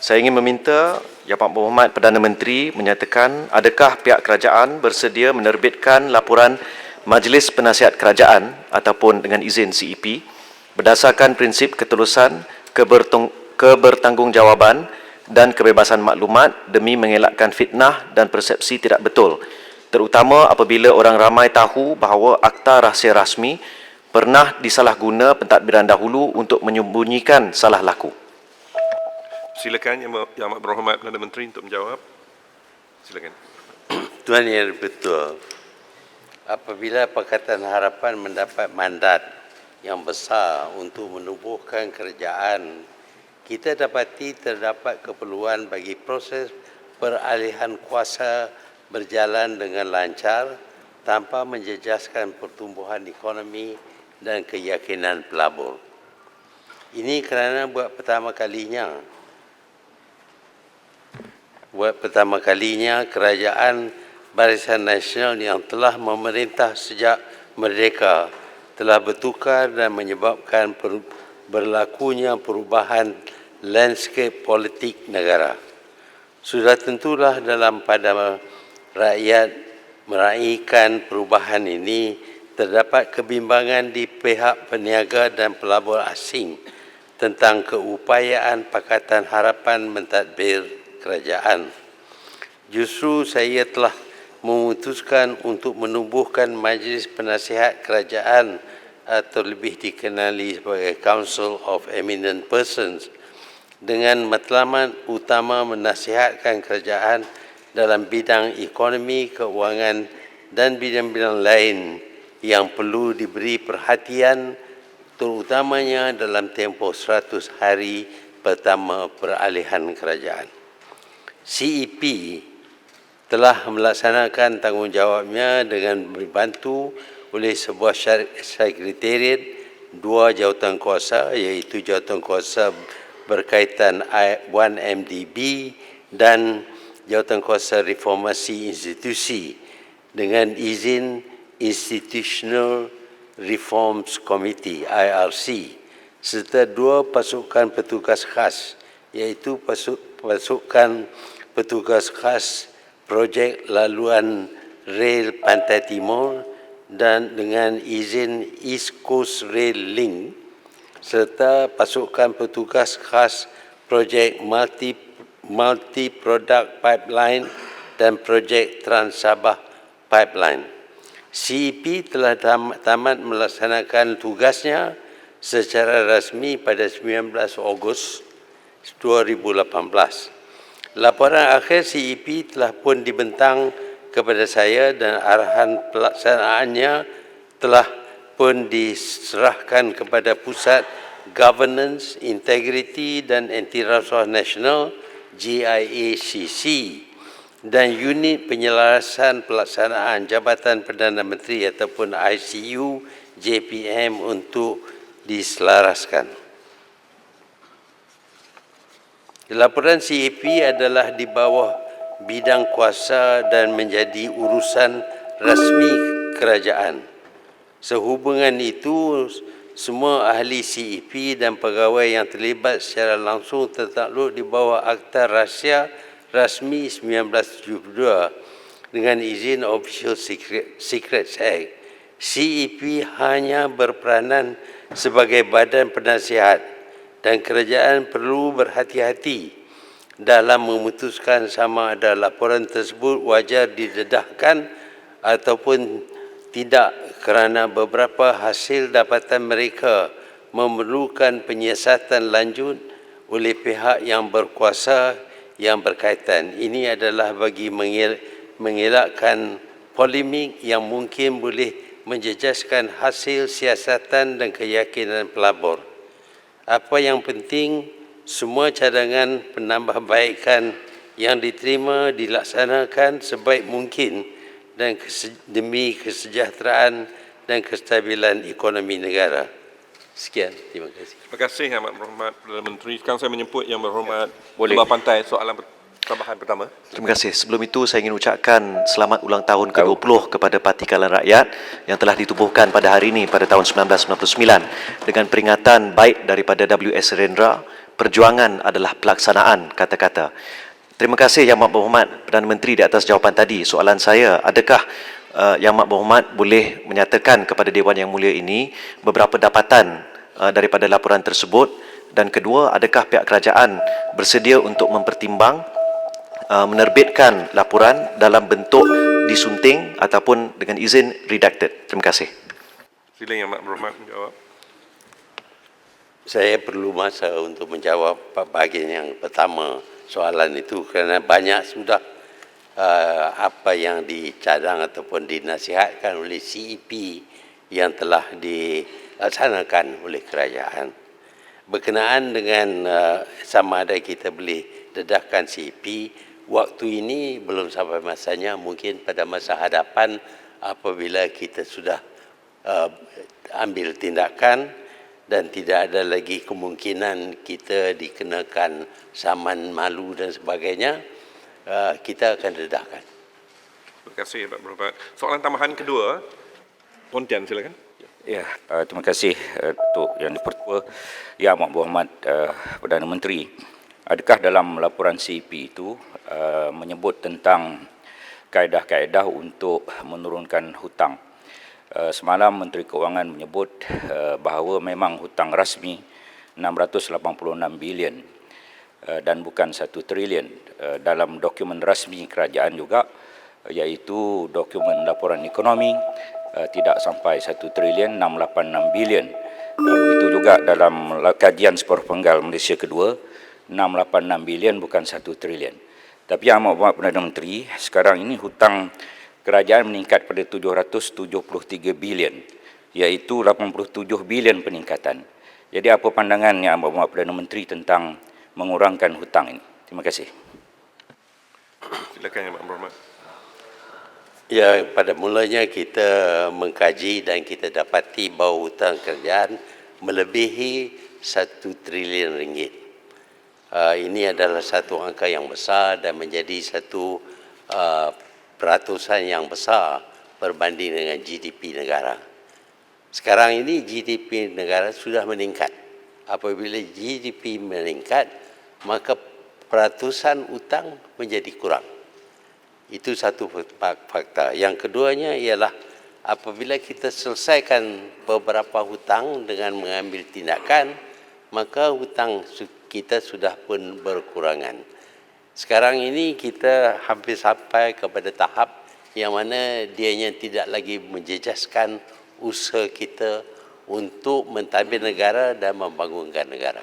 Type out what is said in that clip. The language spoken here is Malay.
Saya ingin meminta Yang Berhormat Perdana Menteri menyatakan adakah pihak kerajaan bersedia menerbitkan laporan Majlis Penasihat Kerajaan ataupun dengan izin CEP berdasarkan prinsip ketulusan, kebertanggungjawaban dan kebebasan maklumat demi mengelakkan fitnah dan persepsi tidak betul, terutama apabila orang ramai tahu bahawa Akta Rahsia Rasmi pernah disalahguna pentadbiran dahulu untuk menyembunyikan salah laku. Silakan Yang Amat Berhormat Perdana Menteri untuk menjawab. Silakan. Tuan Yang Betul, apabila Pakatan Harapan mendapat mandat yang besar untuk menubuhkan kerajaan, kita dapati terdapat keperluan bagi proses peralihan kuasa berjalan dengan lancar tanpa menjejaskan pertumbuhan ekonomi dan keyakinan pelabur. Ini kerana buat pertama kalinya kerajaan Barisan Nasional yang telah memerintah sejak merdeka telah bertukar dan menyebabkan berlakunya perubahan landscape politik negara. Sudah tentulah dalam pada rakyat meraihkan perubahan ini terdapat kebimbangan di pihak peniaga dan pelabur asing tentang keupayaan Pakatan Harapan mentadbir kerajaan. Justru saya telah memutuskan untuk menubuhkan Majlis Penasihat Kerajaan atau lebih dikenali sebagai Council of Eminent Persons dengan matlamat utama menasihatkan kerajaan dalam bidang ekonomi, keuangan dan bidang-bidang lain yang perlu diberi perhatian, terutamanya dalam tempoh 100 hari pertama peralihan kerajaan. CEP telah melaksanakan tanggungjawabnya dengan dibantu oleh sebuah sekretariat, 2 jawatankuasa iaitu jawatankuasa berkaitan 1MDB dan jawatankuasa reformasi institusi dengan izin Institutional Reforms Committee IRC serta 2 pasukan petugas khas iaitu pasukan petugas khas projek laluan rel Pantai Timur dan dengan izin East Coast Rail Link serta pasukan petugas khas projek multi-product pipeline dan projek Trans Sabah Pipeline. CEP telah tamat melaksanakan tugasnya secara rasmi pada 19 Ogos 2018. Laporan akhir CEP telah pun dibentang kepada saya dan arahan pelaksanaannya telah pun diserahkan kepada Pusat Governance, Integrity dan Anti-Rasuah Nasional GIACC dan Unit Penyelarasan Pelaksanaan Jabatan Perdana Menteri ataupun ICU JPM untuk diselaraskan. Laporan CEP adalah di bawah bidang kuasa dan menjadi urusan rasmi kerajaan. Sehubungan itu, semua ahli CEP dan pegawai yang terlibat secara langsung tertakluk di bawah Akta Rahsia Rasmi 1972 dengan izin Official Secrets Act. CEP hanya berperanan sebagai badan penasihat dan kerajaan perlu berhati-hati dalam memutuskan sama ada laporan tersebut wajar didedahkan ataupun tidak kerana beberapa hasil dapatan mereka memerlukan penyiasatan lanjut oleh pihak yang berkuasa yang berkaitan. Ini adalah bagi mengelakkan polemik yang mungkin boleh menjejaskan hasil siasatan dan keyakinan pelabur. Apa yang penting, semua cadangan penambahbaikan yang diterima dilaksanakan sebaik mungkin dan demi kesejahteraan dan kestabilan ekonomi negara. Sekian, terima kasih. Terima kasih Yang Amat Berhormat Perdana Menteri. Sekarang saya menjemput Yang Berhormat Boleh. Pantai soalan tambahan pertama. Terima kasih. Sebelum itu saya ingin ucapkan selamat ulang tahun ke-20 kepada Parti Keadilan Rakyat yang telah ditubuhkan pada hari ini pada tahun 1999 dengan peringatan baik daripada WS Rendra, perjuangan adalah pelaksanaan, kata-kata. Terima kasih Yang Amat Berhormat Perdana Menteri di atas jawapan tadi. Soalan saya, adakah Yang Amat Berhormat boleh menyatakan kepada Dewan Yang Mulia ini beberapa dapatan daripada laporan tersebut, dan kedua, adakah pihak kerajaan bersedia untuk mempertimbang menerbitkan laporan dalam bentuk disunting ataupun dengan izin redacted? Terima kasih. Sila Yang Amat Berhormat menjawab. Saya perlu masa untuk menjawab bahagian yang pertama soalan itu kerana banyak sudah apa yang dicadang ataupun dinasihatkan oleh CEP yang telah dilaksanakan oleh kerajaan. Berkenaan dengan sama ada kita boleh dedahkan CEP, waktu ini belum sampai masanya, mungkin pada masa hadapan apabila kita sudah ambil tindakan dan tidak ada lagi kemungkinan kita dikenakan saman malu dan sebagainya, kita akan dedahkan. Terima kasih Pak Berhormat. Soalan tambahan kedua, Pontian silakan. Ya, terima kasih Datuk Yang Dipertua. Yang Amat Berhormat Perdana Menteri, adakah dalam laporan CEP itu menyebut tentang kaedah-kaedah untuk menurunkan hutang? Semalam Menteri Keuangan menyebut bahawa memang hutang rasmi 686 bilion dan bukan 1 trilion. Dalam dokumen rasmi kerajaan juga, iaitu dokumen laporan ekonomi, tidak sampai 1 trilion, 686 bilion. Begitu juga dalam kajian seperpenggal Malaysia kedua, 686 bilion bukan 1 trilion. Tapi Yang Amat Berhormat Perdana Menteri, sekarang ini hutang kerajaan meningkat pada 773 bilion, iaitu 87 bilion peningkatan. Jadi apa pandangan Yang Amat Berhormat Perdana Menteri tentang mengurangkan hutang ini? Terima kasih. Silakan Yang Amat Berhormat. Ya, pada mulanya kita mengkaji dan kita dapati bahawa hutang kerajaan melebihi 1 trilion ringgit. Ini adalah satu angka yang besar dan menjadi satu peratusan yang besar berbanding dengan GDP negara. Sekarang ini GDP negara sudah meningkat. Apabila GDP meningkat, maka peratusan hutang menjadi kurang. Itu satu fakta. Yang keduanya ialah apabila kita selesaikan beberapa hutang dengan mengambil tindakan, maka hutang kita sudah pun berkurangan. Sekarang ini kita hampir sampai kepada tahap yang mana dianya tidak lagi menjejaskan usaha kita untuk mentadbir negara dan membangunkan negara.